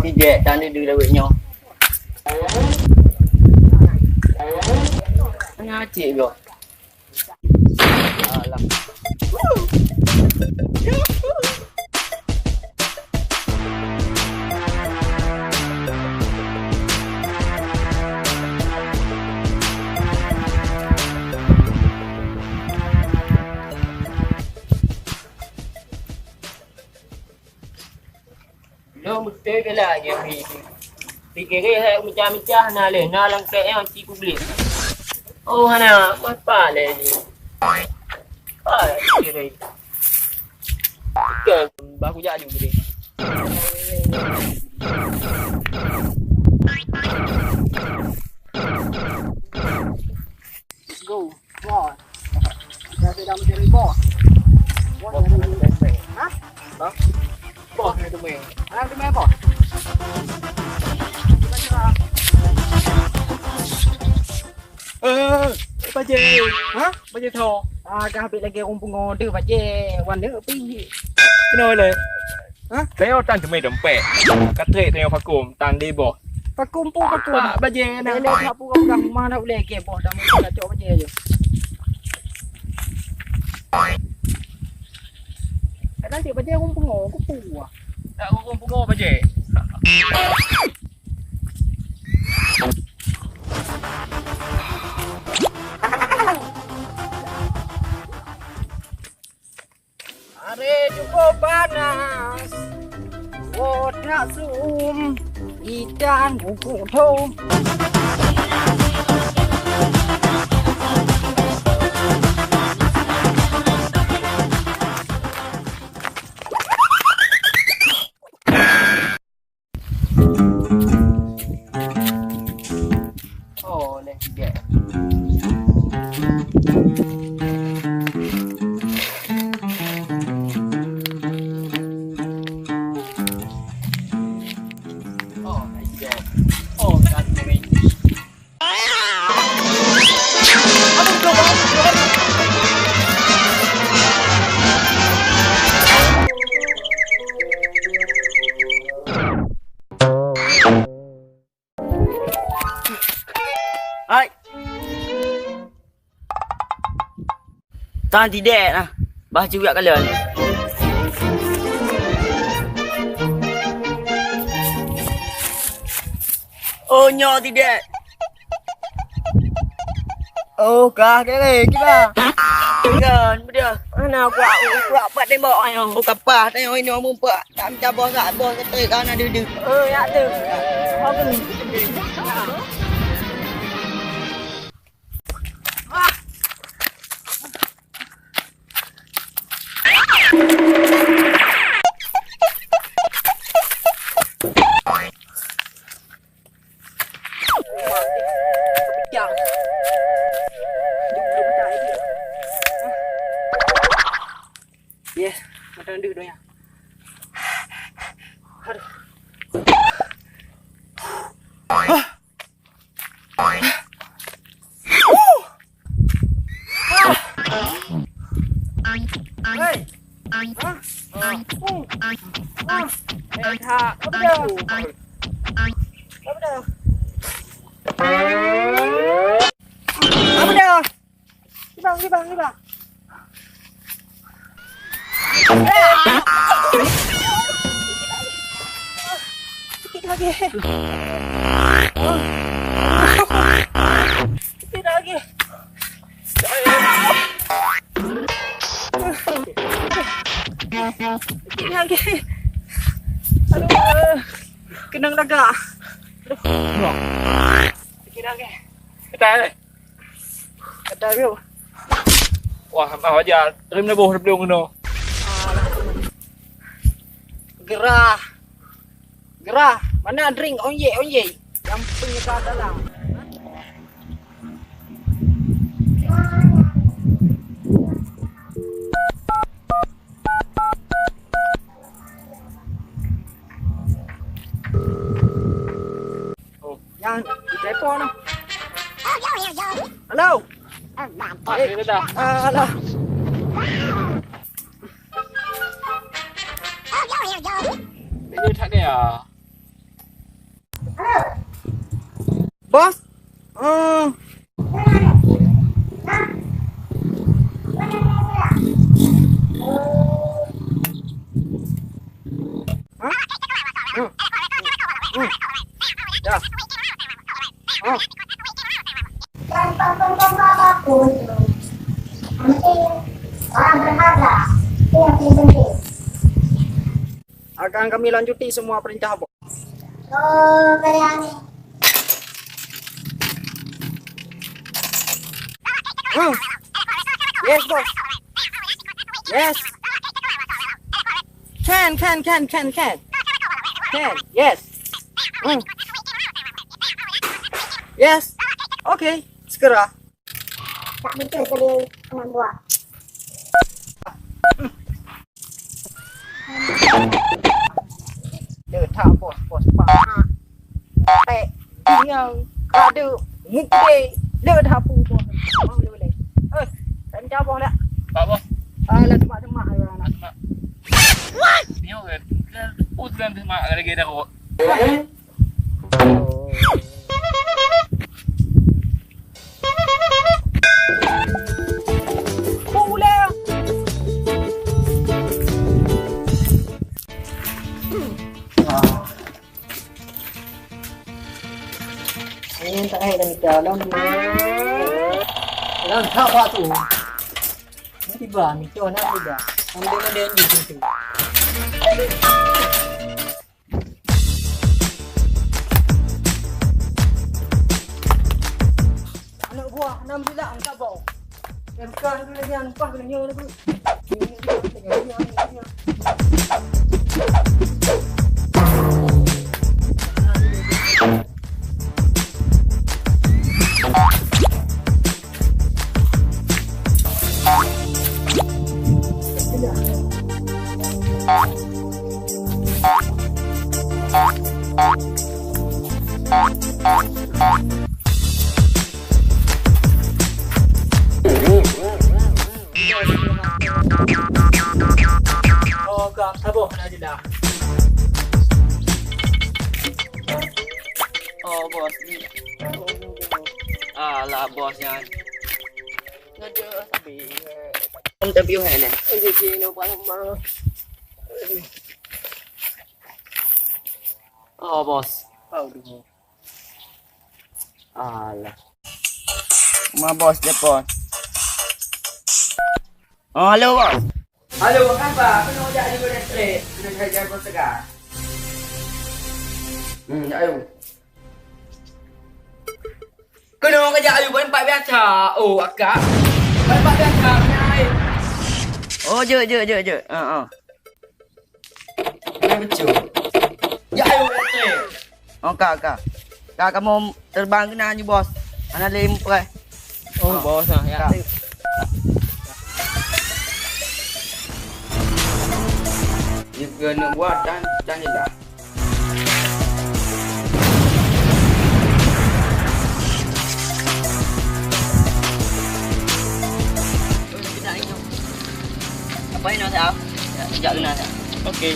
tidak tanda dia lawaknya. Mana acik ke? Alah. Lo mesti ke lah yang ni. Fikir hai macam-macam nak le, nak langkai yang ciku beli. Oh hana, apa le ni? Ah, kira. Kan baru jadi beli. Go, boss. Dah sedang mencari bos. Bos ada di mana? Hah? Bos? Bos ada di mana? Ada di mana bos? Baje, hả? Baje thò. Dah habis lagi orang pengoda baje. Wan dia pergi. Kenapa le? Hah? Tengok tan cuma dompet. Katrik tengok vakum tan di bawah. Pakum pun pakum. Pak baje Dah nak. tak pura-pura rumah dah boleh ke bos dah mesti nak cok baje je. Kadang dia baje orang pengoda aku puas. Tak orang punggung baje. Hari cukup panas. Wadah sum. Ikan buku thum. Oh, le tidak. Oh, tidak. Oh, tak boleh. Hai. Tahan tidak lah. Bah juga kalian. Oh nyo tidak. Oh kah kere kita. Kan dia. Mana kuat pat tembok ayo. Oh kapah tengok ini omong pak. Tak macam bos ketik kan ada dia. Oh ya tu. Apa ni? Ya, macam duduk doya. Aduh. Hei. Tak, apa dah? Apa dah? Apa dah? Gibang. Sikit lagi. Sikit lagi. Sikit lagi. Aduh. Kenang daga. Aduh. Sikit lagi. Ketai. Kata dia. Wah, apa aja. Terima neboh belum kena. Gerah. Mana drink onye. Yang punya kat dalam. Oh, Yang di telepon. Halo. dia kata. Halo. Dia tak dia. Bos? Ya. Tanpa apapun, penting orang berharga itu yang paling penting. Akan kami lanjuti semua perintah bos. Oh, bayangin. Yes, boss. Yes. Can. Yes. Yes. Okay. Segera. Tak betul jadi anak buah. Dia tak bos pak. Teh yang ada mukde dia dah pun bos. Boleh. Tak jawab dah. Pak bos. Alah temak ya anak. Ni orang putan semak lagi dah kok. Boleh. Ini tak ada ni dalam ni. Dalam tak apa tu. Ni tiba ni tu nak tiba. Ambil dia di situ. Anak buah 6 bilang tak bau. Yang kan tu lagi yang pas kena nyonya tu. Oh, kak, sabar nak je dah. Oh bos ni. Alah bosnya. Ngada tapi. Interview ni. Jadi no paling Oh bos. Aduh. Alah. Ma bos telepon. Oh halo bos. Halo, apa? Kena ajak dia boleh straight. Kena jaga bos tegar. Ayo. Kena kerja ayu bukan empat biasa. Oh akak. Bukan empat biasa punya air. Oh je. Ini betul. Ya ayo boleh straight. Oh kak. Kak kamu terbang kena ni bos. Ana lempar. Oh, bos ah. Ya. Dia kena buat dan je dah. Apa ini nak tak? Sekejap kena tak? Okey.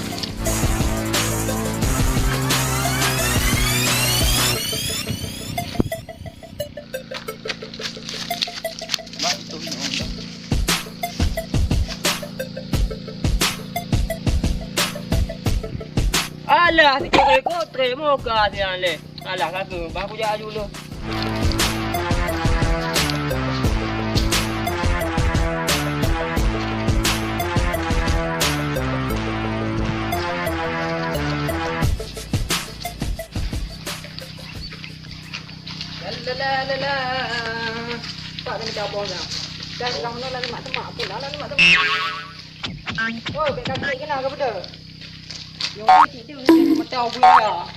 Alah, sikit kau terima muka dia le. Alah kata, bah aku jaga dulu. La. Tak kena cabur dah. Dan orang nak lalu mak temak pun lah lalu mak temak. Oh, kat kaki kena ke benda? Yang kecil tu dia cuma tahu pula.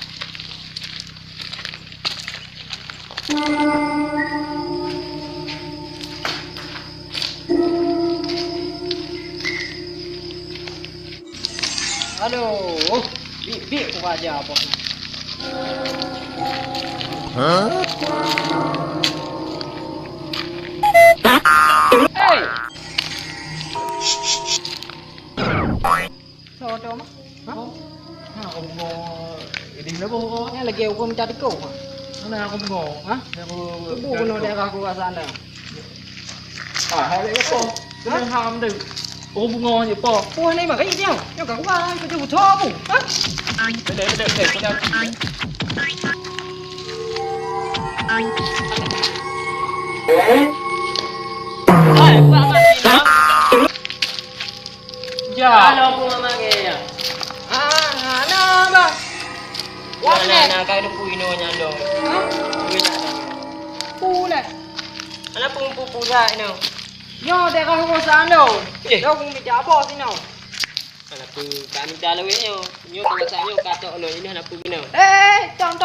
Halo. Bik tu aja bos. Hey. Sao đâu mà? Hả? Ông đi nó vô. Nghe là kêu con cha đi cổ. Mana aku bengong? Hah? Aku bunuh daerah aku kat sana. Hai lấy po. Cái ham đừng. Ô bu ngon vậy po. Ủa này mà cái gì nhau? Nhau cả qua cái chữ thô bù. Hả? Để con đeo. Hai, buat apa ni nak? Ya. Halo, buat apa ni? À, nó ba. What này? Nak kau tu ino nyandong. Hả? Pu này. Anak pun dah ino. Nyo daerah aku sana đâu. Đâu cũng bị trả bò thế nào. Anak pun tak minta lawin nyo. Nyo kawasan nyo kata lo ini anak pun ino. Ê, tông.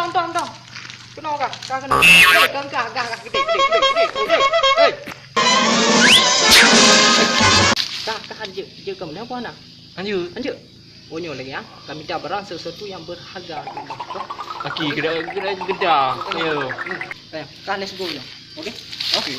Cái nào cả, cái nào. Ê, cơm cả cái địch. Ê. Kak dia cầm apa nak? Anjir. Oh nyo lagi ya. Kami minta barang sesuatu yang berharga. Laki kena gedah. Ya. Ayo, kan let's go ya. Okey? Okey.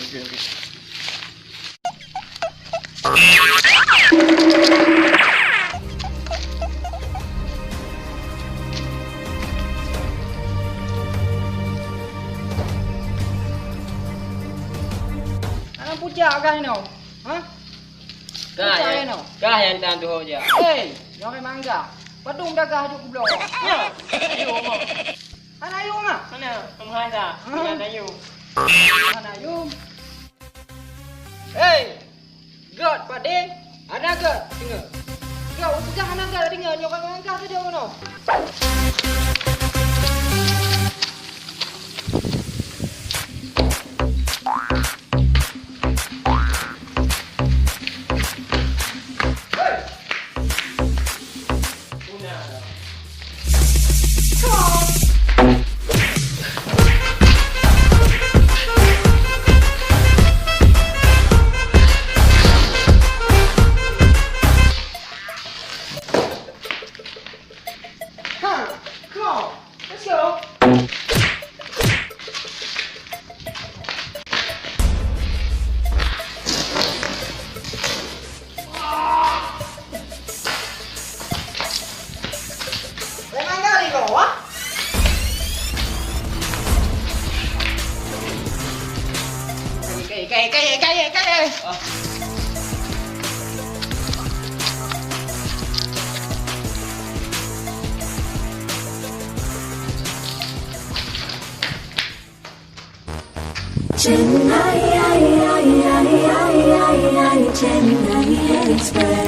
Anak puja kah ini? Hah? Kah yang tan tu aja. Hei, jangan mangga. Padung dah kah hidup belum? Ya. Ayo, mak. Anak ayum ah. Mana? Amhai dah. Mana ayo? Anak ayum. Hei, God, Pak Ding. Ada ke? Dengar. Kau pegang anak kau dengar. Nyokap mangga tu dia mana? Come on, let's go. Lấy mangga đi gỗ á. Cây. Chennai, Chennai Express.